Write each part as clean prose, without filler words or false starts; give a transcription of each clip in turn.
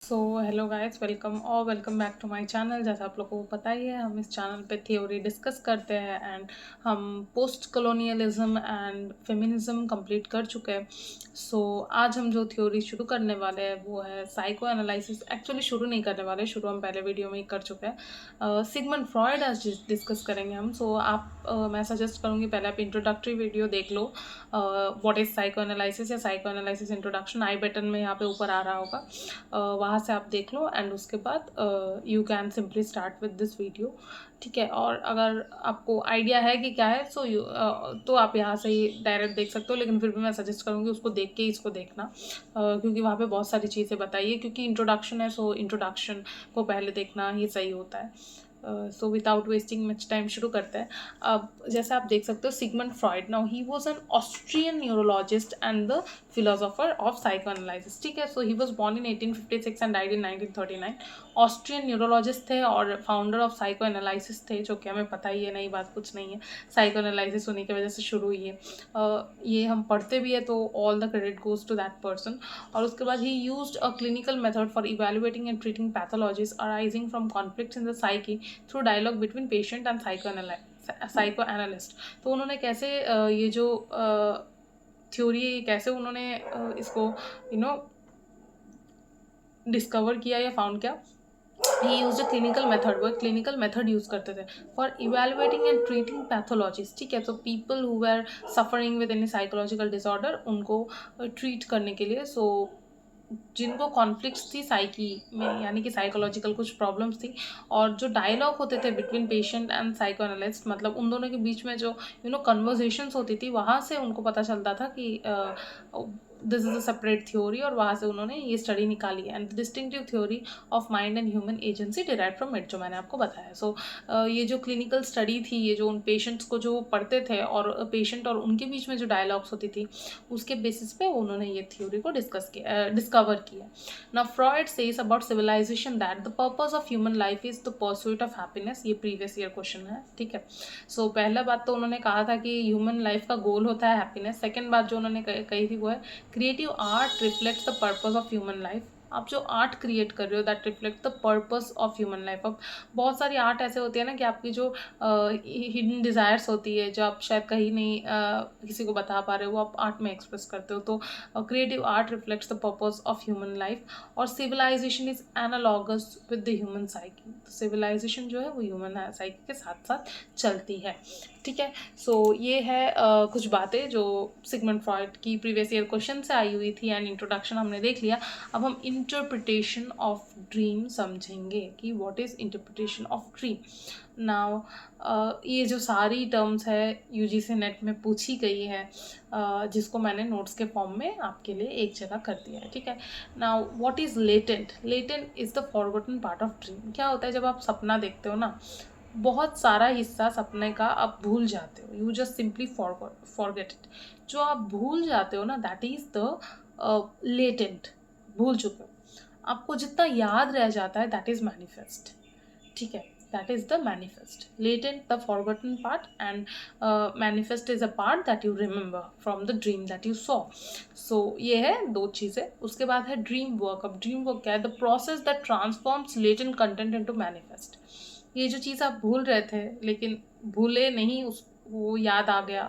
So hello guys, welcome back to my channel. जैसा आप लोगों को पता ही है, हम इस चैनल पे थ्योरी डिस्कस करते हैं एंड हम post colonialism and feminism complete कर चुके हैं। सो आज हम जो थ्योरी शुरू करने वाले हैं वो है साइको एनालिसिस। एक्चुअली शुरू नहीं करने वाले, शुरू हम पहले वीडियो में ही कर चुके हैं। सिगमंड फ्रॉयड आज डिस्कस करेंगे हम। सो मैं सजेस्ट करूँगी पहले आप इंट्रोडक्टरी वीडियो देख लो, व्हाट इज़ साइको एनालिसिस या साइको एनालिसिस इंट्रोडक्शन। आई बटन में यहाँ पे ऊपर आ रहा होगा, वहाँ से आप देख लो एंड उसके बाद you can simply start with this video. ठीक है, और अगर आपको आइडिया है कि क्या है तो आप यहाँ से ही डायरेक्ट देख सकते हो, लेकिन फिर भी मैं सजेस्ट करूँगी उसको देख के इसको देखना, क्योंकि वहाँ पे बहुत सारी चीज़ें बताइए, क्योंकि इंट्रोडक्शन है। सो इंट्रोडक्शन को पहले देखना ही सही होता है। So without wasting much time शुरू करते हैं। अब जैसे आप देख सकते हो, Sigmund Freud, now he was an Austrian neurologist and the philosopher of psychoanalysis. ठीक है, so he was born in 1856 and died in 1939। Austrian neurologist थे और फाउंडर ऑफ साइको एनालिसिस थे, जो कि हमें पता ही है, नई बात कुछ नहीं है। साइको एनालिसिस उन्हीं की वजह से शुरू हुई है। ये हम पढ़ते भी है तो all the credit goes to that person. और उसके बाद ही used a clinical method for evaluating and treating pathologies arising from conflicts in the psyche through dialogue between patient and psychoanalyst. तो उन्होंने कैसे ये जो थ्योरी कैसे उन्होंने इसको यू नो डिस्कवर किया या फाउंड किया। ही यूज अ क्लिनिकल मेथड, वो क्लिनिकल मेथड यूज करते थे for evaluating and treating pathologies. ठीक है, तो people who were suffering with any psychological disorder, उनको ट्रीट करने के लिए। सो जिनको कॉन्फ्लिक्ट्स थी साइकी में, यानी कि साइकोलॉजिकल कुछ प्रॉब्लम्स थी, और जो डायलॉग होते थे between patient and psycho analyst, मतलब उन दोनों के बीच में जो कन्वर्जेशंस होती थी, वहाँ से उनको पता चलता था कि this is a separate theory, और वहाँ से उन्होंने ये स्टडी निकाली है। And distinctive theory of mind and human agency derive from it, जो मैंने आपको बताया। सो ये जो क्लिनिकल स्टडी थी, ये जो उन पेशेंट्स को जो पढ़ते थे और पेशेंट और उनके बीच में जो डायलॉग्स होती थी, उसके बेसिस पे उन्होंने ये थ्योरी को डिस्कवर किया। Now Freud says about civilisation that the purpose of human life is the pursuit of happiness. ये प्रीवियस ईयर क्वेश्चन है। ठीक है, सो पहला बात तो उन्होंने कहा था कि ह्यूमन लाइफ का गोल होता है हैप्पीनेस। सेकेंड बात जो उन्होंने कही थी वो है creative art reflects the purpose of human life. आप जो आर्ट क्रिएट कर रहे हो that reflect the purpose of human life. अब बहुत सारी आर्ट ऐसे होती है ना कि आपकी जो हिडन डिज़ायर्स होती है, जो आप शायद कहीं नहीं किसी को बता पा रहे हो, वो आप आर्ट में एक्सप्रेस करते हो। तो creative art reflects the purpose of human life. और civilisation is analogous with the human psyche. तो सिविलाइजेशन जो है वो ह्यूमन साइकी के साथ साथ चलती है। ठीक है, सो ये है कुछ बातें जो सिगमंड फ्रॉयड की प्रीवियस ईयर क्वेश्चन से आई हुई थी, एंड इंट्रोडक्शन हमने देख लिया। अब हम इंटरप्रिटेशन ऑफ ड्रीम समझेंगे कि what is interpretation of dream. Now ये जो सारी टर्म्स है यूजीसी नेट में पूछी गई है, जिसको मैंने नोट्स के फॉर्म में आपके लिए एक जगह कर दिया है। ठीक है, now what is latent. Latent is the forgotten part of dream. क्या होता है जब आप सपना देखते हो ना, बहुत सारा हिस्सा सपने का आप भूल जाते हो, you just simply forget it. जो आप भूल जाते हो ना, दैट इज द लेटेंट, भूल चुके हो। आपको जितना याद रह जाता है दैट इज मैनिफेस्ट। ठीक है, that is the manifest. Latent the forgotten part, and manifest is a part that you remember from the dream that you saw. So ये है दो चीज़ें। उसके बाद है ड्रीम वर्क। अब ड्रीम वर्क क्या है? The process that transforms latent content into manifest. ये जो चीज़ आप भूल रहे थे लेकिन भूले नहीं, उस वो याद आ गया,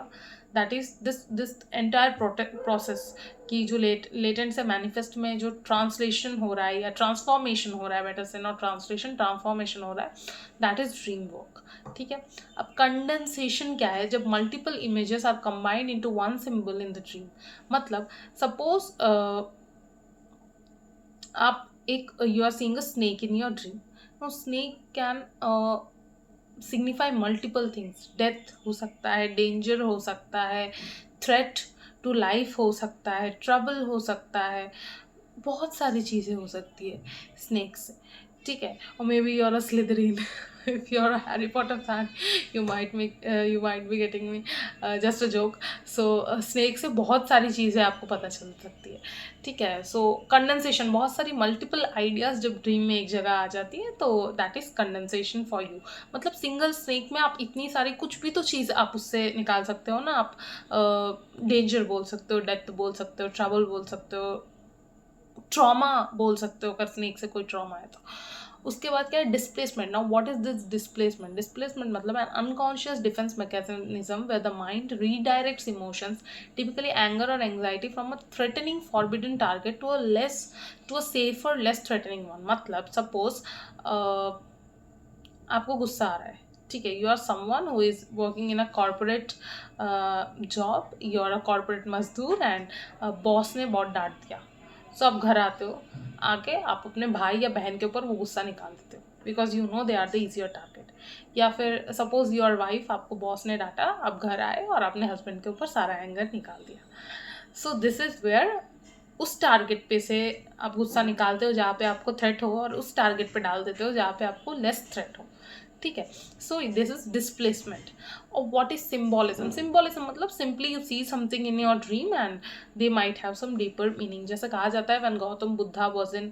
that is this entire process की जो लेटेंट से मैनिफेस्ट में जो ट्रांसलेशन हो रहा है या ट्रांसफॉर्मेशन हो रहा है, बेटर से नॉट ट्रांसलेशन, ट्रांसफॉर्मेशन हो रहा है, दैट इज ड्रीम वर्क। ठीक है, अब कंडेंसेशन क्या है? जब multiple images are combined into one symbol in the dream. मतलब सपोज आप एक you are seeing a snake in your dream. No, snake can signify multiple things. Death हो सकता है, डेंजर हो सकता है, थ्रेट टू लाइफ हो सकता है, ट्रबल हो सकता है, बहुत सारी चीज़ें हो सकती है स्नेक से। ठीक है, और maybe you are a Slytherin if you're a Harry Potter fan, you might be getting me, just a joke. So snake से बहुत सारी चीज़ें आपको पता चल सकती है। ठीक है, सो कंडेंसेशन, बहुत सारी मल्टीपल आइडियाज़ जब ड्रीम में एक जगह आ जाती है तो that is condensation for you. मतलब सिंगल स्नेक में आप इतनी सारी कुछ भी तो चीज़ आप उससे निकाल सकते हो ना। आप डेंजर बोल सकते हो, डेथ बोल सकते हो, ट्रबल बोल सकते हो, ट्रॉमा बोल सकते हो अगर स्नेक से कोई ट्रॉमा है तो। उसके बाद क्या है displacement. Now what is this displacement? Displacement मतलब an unconscious defence mechanism where the mind redirects emotions, typically anger और anxiety, from a threatening forbidden target to a safer less threatening one. मतलब suppose आपको गुस्सा आ रहा है, ठीक है, you are someone who is working in a corporate job, you are a corporate मजदूर एंड बॉस ने बहुत डांट दिया। सो आप घर आते हो, आके आप अपने भाई या बहन के ऊपर वो गुस्सा निकाल देते हो because you know they are the easier target. या फिर सपोज योर वाइफ, आपको बॉस ने डांटा, आप घर आए और अपने हस्बैंड के ऊपर सारा एंगर निकाल दिया। सो दिस इज वेयर उस टारगेट पे से आप गुस्सा निकालते हो जहाँ पे आपको थ्रेट हो, और उस टारगेट पे डाल देते हो जहाँ पे आपको लेस थ्रेट हो, ठीक है। So this is displacement. और व्हाट इज सिम्बॉलिज्म? सिम्बॉलिज्म मतलब simply you see something in your dream and they might have some deeper meaning. जैसे कहा जाता है when Gautam Buddha was in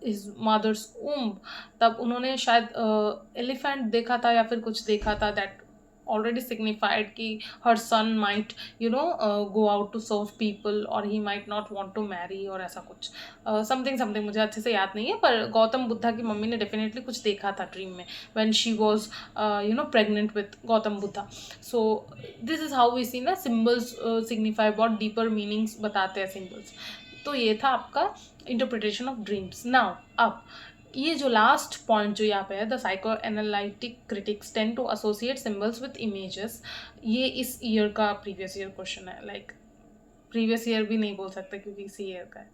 his mother's womb, तब उन्होंने शायद एलिफेंट देखा था या फिर कुछ देखा था दैट already signified कि her son might go out to serve people or he might not want to marry और ऐसा कुछ समथिंग मुझे अच्छे से याद नहीं है, पर गौतम बुद्धा की मम्मी ने डेफिनेटली कुछ देखा था ड्रीम में when she was pregnant with Gautam Buddha. so this is how we see ना symbols signify बहुत deeper meanings बताते हैं symbols। तो ये था आपका इंटरप्रिटेशन ऑफ ड्रीम्स। नाउ अब ये जो लास्ट पॉइंट जो यहाँ पे है, the psychoanalytic critics tend to associate symbols with images. ये इस ईयर का प्रीवियस ईयर क्वेश्चन है, लाइक प्रीवियस ईयर भी नहीं बोल सकते क्योंकि इसी ईयर का है,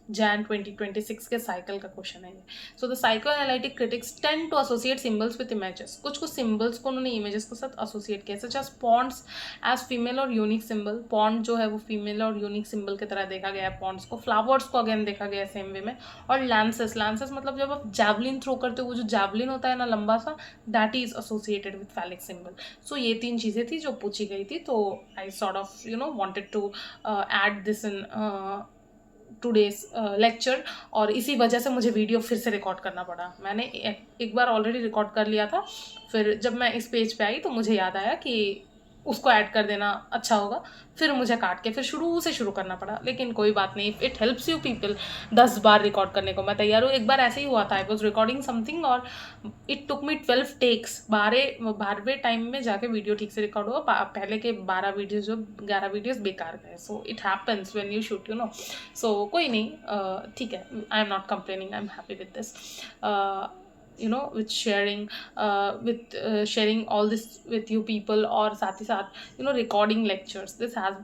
Jan 2026 के साइकिल का क्वेश्चन है ये। So the psychoanalytic critics tend to associate symbols with images. कुछ सिंबल्स को उन्होंने इमेजेस के साथ एसोसिएट किया, such as ponds as female और यूनिक सिंबल। पॉन्ड जो है वो फीमेल और यूनिक सिंबल की तरह देखा गया है पॉन्ड्स को। फ्लावर्स को अगेन देखा गया है सेम वे में। और लैंसेस मतलब जब आप जैवलिन थ्रो करते हो, वो जो जैवलिन होता है ना लंबा सा, that is associated with phallic symbol. So ये 3 चीज़ें थी जो पूछी गई थी। तो I sort of wanted to add this in today's lecture, और इसी वजह से मुझे वीडियो फिर से रिकॉर्ड करना पड़ा। मैंने एक बार ऑलरेडी रिकॉर्ड कर लिया था, फिर जब मैं इस पेज पे आई तो मुझे याद आया कि उसको ऐड कर देना अच्छा होगा, फिर मुझे काट के फिर शुरू से शुरू करना पड़ा। लेकिन कोई बात नहीं, it helps you people 10 bar record करने को मैं तैयार हूँ। एक बार ऐसे ही हुआ था, आई वॉज रिकॉर्डिंग समथिंग और इट टुक मी 12 टेक्स। 12वें टाइम में जाके वीडियो ठीक से रिकॉर्ड हुआ। पहले के 11 वीडियोज बेकार गए। So it happens when you shoot, so कोई नहीं, ठीक है, I am not complaining, I am happy with this, with sharing all this with you people, और साथ ही साथ recording lectures.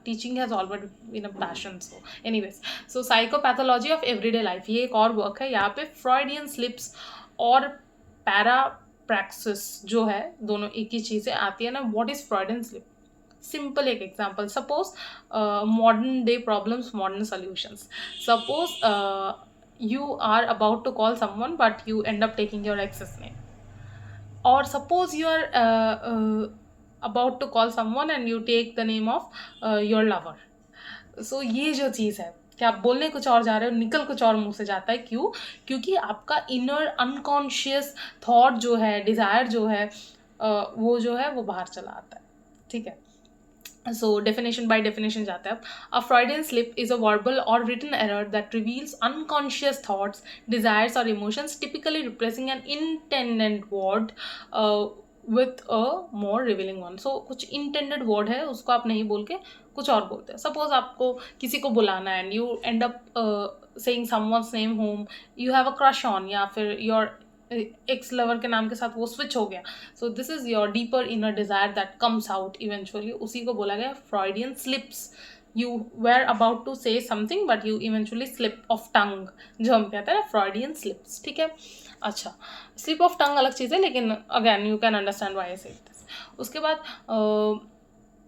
Teaching has always been a passion. So anyways, so psychopathology of everyday life, ये एक और work है। यहाँ पे Freudian slips और पैराप्रैक्सिस जो है, दोनों एक ही चीज़ें आती है ना। What is Freudian slip? Simple एक example, suppose modern day problems, modern solutions. Suppose you are about to call someone but you end up taking your ex's name, or suppose you are about to call someone and you take the name of your lover. so ये जो चीज़ है कि आप बोलने कुछ और जा रहे हो, निकल कुछ और मुंह से जाता है। क्यों? क्योंकि आपका इनर अनकॉन्शियस थॉट जो है, डिज़ायर जो है, वो जो है वो बाहर चला आता है, ठीक है। So definition by definition जाते हैं। A Freudian slip is a verbal or written error that reveals unconscious thoughts, desires or emotions, typically replacing an intended word with a more revealing one. So कुछ intended word है, उसको आप नहीं बोल के कुछ और बोलते हैं। Suppose आपको किसी को बुलाना है and you end up saying someone's name whom you have a crush on, या फिर your एक्स लवर के नाम के साथ वो स्विच हो गया। So this is your deeper inner desire that comes out eventually. उसी को बोला गया Freudian slips. You were about to say something but you eventually slip of tongue, जो हम कहते हैं ना, फ्रॉइडियन स्लिप्स, ठीक है। अच्छा, स्लिप ऑफ टंग अलग चीज़ है, लेकिन again you can understand why I say this. उसके बाद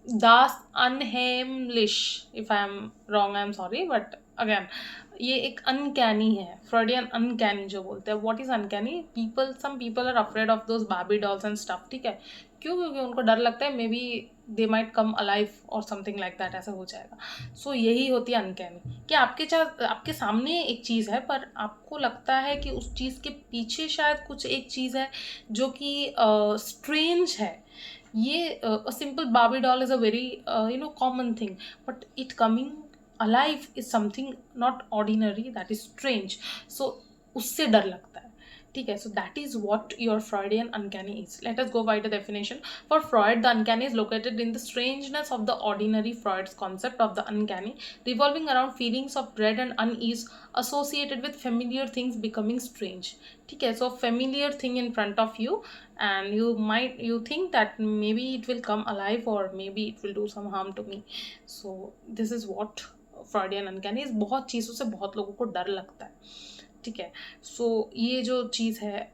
दास अनहेमलिश, if I am wrong I am sorry, but again ये एक अनकैनी है, फ्रॉइडियन अनकैनी जो बोलते हैं। What is uncanny? Some people are afraid of those Barbie dolls and stuff, ठीक है। क्यों? क्योंकि उनको डर लगता है may be they might come alive और समथिंग लाइक दैट, ऐसा हो जाएगा। सो यही होती है अनकैनी, कि आपके सामने एक चीज़ है पर आपको लगता है कि उस चीज़ के पीछे शायद कुछ एक चीज़ है जो कि स्ट्रेंज है। ये a simple Barbie doll is a very common thing, but it coming alive is something not ordinary, that is strange, so उससे डर लगता है, ठीक है. So that is what your Freudian uncanny is. Let us go by the definition. For Freud the uncanny is located in the strangeness of the ordinary. Freud's concept of the uncanny revolving around feelings of dread and unease associated with familiar things becoming strange. ठीक है. So familiar thing in front of you and you think that maybe it will come alive or maybe it will do some harm to me. So this is what Freudian uncanny is. बहुत चीज़ों से बहुत लोगों को डर लगता है, ठीक है. सो ये जो चीज़ है,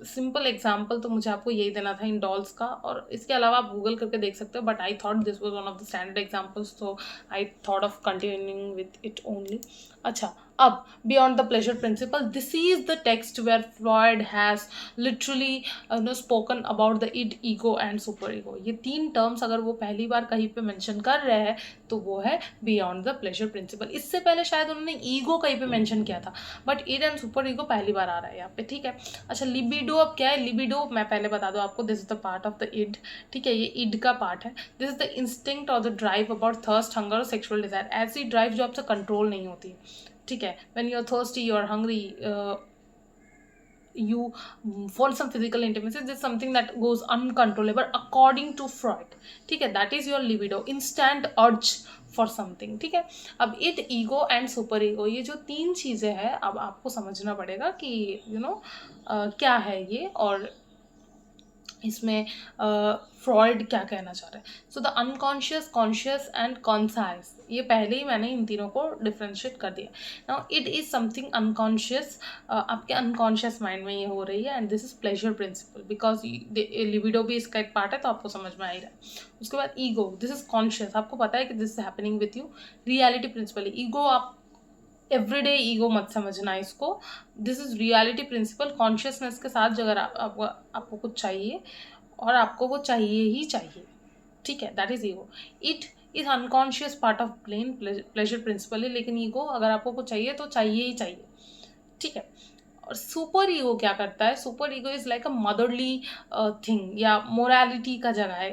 सिंपल एग्जाम्पल तो मुझे आपको यही देना था इन डॉल्स का, और इसके अलावा आप गूगल करके देख सकते हो, but I thought this was one of the standard examples, तो I thought of continuing with it only. अच्छा, अब beyond the pleasure principle, this is the text where Freud has literally spoken about the id, ego and super ego. ये तीन terms अगर वो पहली बार कहीं पे मेंशन कर रहे हैं तो वो है बियॉन्ड द प्लेजर प्रिंसिपल. इससे पहले शायद उन्होंने ईगो कहीं पे मेंशन किया था, but id and super ego पहली बार आ रहा है यहाँ पे, ठीक है. अच्छा, लिबिडो अब क्या है? लिबिडो मैं पहले बता दूँ आपको, this is the part of the id, ठीक है. ये इड का पार्ट है. दिस इज द इंस्टिंक्ट और the drive about thirst, hunger और सेक्सुअल डिजायर. ऐसी ड्राइव जो आपसे कंट्रोल नहीं होती है, ठीक है. When you are thirsty, you are hungry, you want some physical intimacy, this is something that goes uncontrollable according to Freud, ठीक है. that is your libido, instant urge for something, ठीक है. अब it, ego and super ego, ये जो तीन चीज़ें हैं, अब आपको समझना पड़ेगा कि क्या है ये, और इसमें फ्रॉइड क्या कहना चाह रहे हैं. So the unconscious, conscious and concise, ये पहले ही मैंने इन तीनों को डिफ्रेंशिएट कर दिया. Now it is something unconscious, आपके अनकॉन्शियस माइंड में ये हो रही है, and this is pleasure principal, because libido भी इसका एक पार्ट है, तो आपको समझ में आ ही रहा है. उसके बाद ईगो, दिस इज कॉन्शियस, आपको पता है कि this is happening with you. Reality principle, ego आप एवरीडे ईगो मत समझना इसको, this is reality principle. Consciousness के साथ अगर आपको कुछ चाहिए और आपको वो चाहिए ही चाहिए, ठीक है, that is ego. Id is unconscious part of plain pleasure principle है, लेकिन ईगो अगर आपको कुछ चाहिए तो चाहिए ही चाहिए, ठीक है. और सुपर ईगो क्या करता है? Super ego is like a motherly thing या मोरालिटी का जगह है.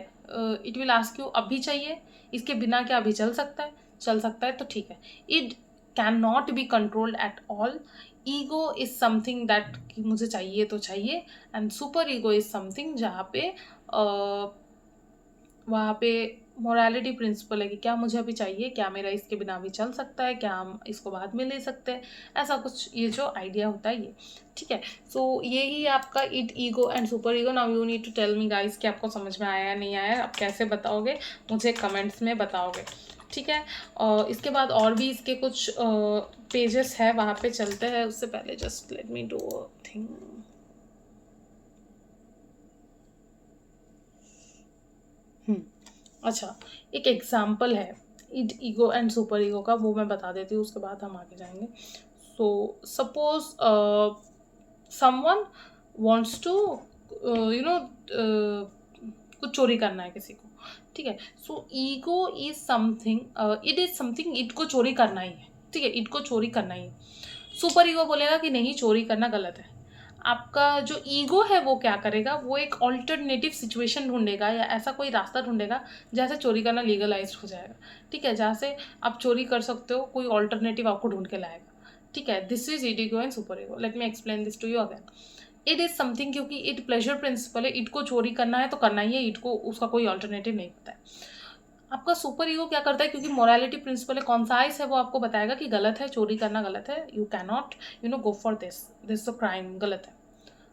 इट विल आस्क यू, अभी चाहिए, इसके बिना क्या अभी चल सकता है तो ठीक है. It can not be controlled at all. Ego is something that कि मुझे चाहिए तो चाहिए, and super ego is something जहाँ पे वहाँ पे मोरालिटी प्रिंसिपल है कि क्या मुझे अभी चाहिए, क्या मेरा इसके बिना भी चल सकता है, क्या हम इसको बाद में ले सकते हैं, ऐसा कुछ ये जो आइडिया होता है ये, ठीक है. सो यही आपका id, ego and super ego. Now you need to tell me guys कि आपको समझ में आया या नहीं आया. आप कैसे बताओगे? मुझे कमेंट्स में बताओगे, ठीक है. इसके बाद और भी इसके कुछ पेजेस है, वहाँ पे चलते हैं. उससे पहले just let me do a thing. अच्छा, एक एग्जाम्पल है it, ego and super ego का, वो मैं बता देती हूँ, उसके बाद हम आगे जाएंगे. So suppose someone wants to कुछ चोरी करना है किसी को, ठीक है. So ego is something, it is something, it को चोरी करना ही है, ठीक है, इट को चोरी करना ही है. सुपर ईगो बोलेगा कि नहीं, चोरी करना गलत है. आपका जो ईगो है वो क्या करेगा? वो एक ऑल्टरनेटिव सिचुएशन ढूंढेगा या ऐसा कोई रास्ता ढूंढेगा जहाँ से चोरी करना लीगलाइज हो जाएगा, ठीक है, जहाँ से आप चोरी कर सकते हो, कोई ऑल्टरनेटिव आपको ढूंढ के लाएगा, ठीक है. This is id, ego and super ego. Let me explain this to you again. Id is something, क्योंकि इट प्लेजर प्रिंसिपल है, इट को चोरी करना है तो करना ही है, इट को उसका कोई ऑल्टरनेटिव नहीं होता है. आपका सुपर ईगो क्या करता है? क्योंकि मोरालिटी प्रिंसिपल है, कॉन्साइस है, वो आपको बताएगा कि गलत है, चोरी करना गलत है, you can not go for this a crime, गलत है.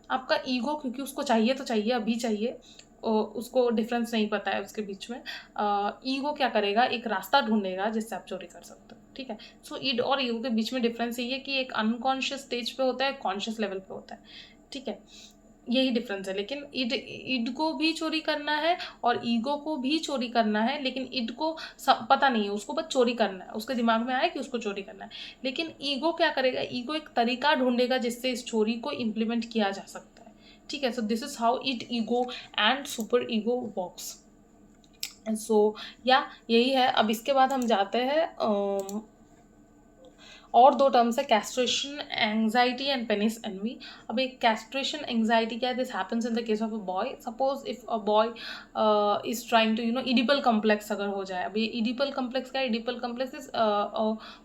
आपका ईगो, क्योंकि उसको चाहिए तो चाहिए, अभी चाहिए, उसको डिफरेंस नहीं पता है उसके बीच में. ईगो क्या करेगा? एक रास्ता ढूंढेगा जिससे आप चोरी कर सकते हो, ठीक है. सो ईड और ईगो के बीच में डिफरेंस यही है कि एक अनकॉन्शियस स्टेज पे होता है, कॉन्शियस लेवल पे होता है, ठीक है, यही डिफरेंस है. लेकिन इड को भी चोरी करना है और ईगो को भी चोरी करना है, लेकिन इड को पता नहीं है, उसको बस चोरी करना है, उसके दिमाग में आया कि उसको चोरी करना है. लेकिन ईगो क्या करेगा? ईगो एक तरीका ढूंढेगा जिससे इस चोरी को इम्प्लीमेंट किया जा सकता है, ठीक है. So this is how it, ego and super ego works. So या यही है. अब इसके बाद हम जाते हैं और दो टर्म्स है, castration anxiety and penis envy. अब एक कैस्ट्रेशन एंग्जाइटी क्या है, this happens in the case of a boy. Suppose if a boy is trying to Oedipal complex अगर हो जाए। अब ये इडिपल कम्प्लेक्स क्या है, Oedipal complex is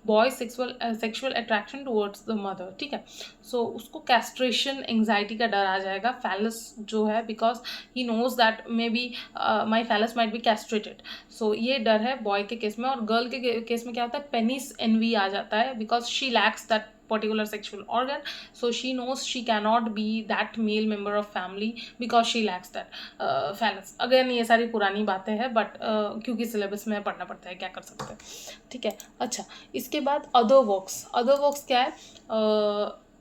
boy sexual attraction towards the mother, ठीक है। सो उसको कैस्ट्रेशन एंग्जाइटी का डर आ जाएगा, फैलस जो है, because he knows that may be my phallus might be castrated. So ये डर है बॉय के केस में। और गर्ल के केस में क्या होता है, पेनिस एनवी आ जाता है, because she lakhs that particular sexual organ, so she knows she cannot be that male member of family because she lacks that phallus। Again ये सारी पुरानी बातें हैं, बट क्योंकि सिलेबस में पढ़ना पड़ता है, क्या कर सकते हैं, ठीक है। अच्छा, इसके बाद अदर वर्क्स क्या है,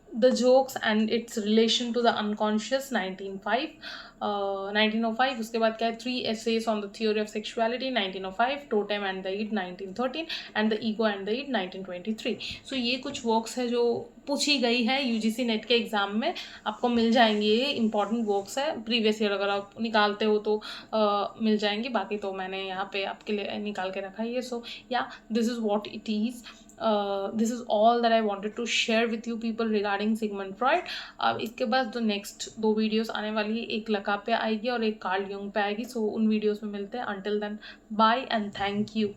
the jokes and its relation to the unconscious 1905। उसके बाद क्या है, 3 essays on the theory of sexuality 1905, totem and the id 1913 and the ego and the id 1923। So ये कुछ वर्क्स है जो पूछी गई है यूजीसी नेट के एग्जाम में, आपको मिल जाएंगे। ये इंपॉर्टेंट वर्क्स है, प्रीवियस ईयर अगर आप निकालते हो तो मिल जाएंगे, बाकी तो मैंने यहाँ पे आपके लिए निकाल के रखा है ये। सो या this is what it is, this is all that I wanted to share with you people regarding Sigmund Freud। अब इसके बाद जो नेक्स्ट 2 वीडियोस आने वाली है, एक लका पे आएगी और एक कार्ल यूंग पे आएगी। सो उन वीडियोस में मिलते हैं। Until then bye and thank you.